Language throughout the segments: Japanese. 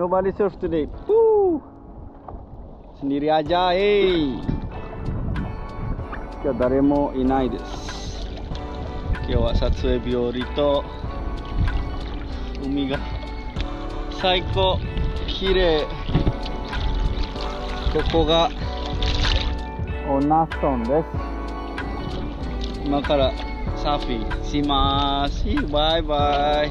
nobody surf today. Woo. Sendiri aja,今日誰もいないです。今日は撮影日和と海が最高綺麗。ここがオナ村です。今からサーフィンします。バイバイ。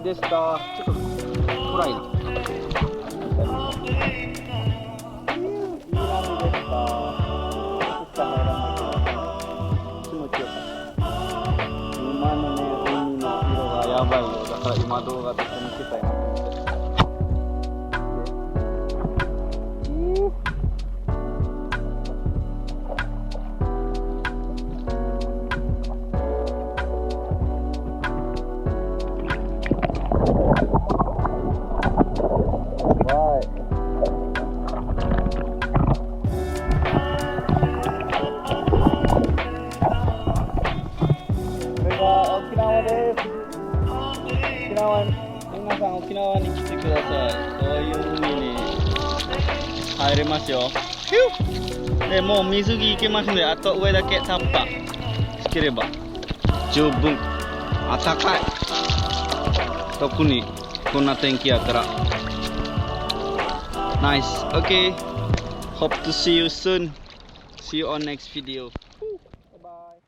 でした。ちょっと暗いな。今のね、海の色がやばいよ。だから今動画とか見せたいなと思って。沖縄です。皆さん沖縄に来てください。そういう海に入れますよ。でもう水着行けますので、あと上だけタッパーつければ十分あったかい。特にこんな天気やからナイス。 OK, hope to see you soon. See you on next video. Bye bye.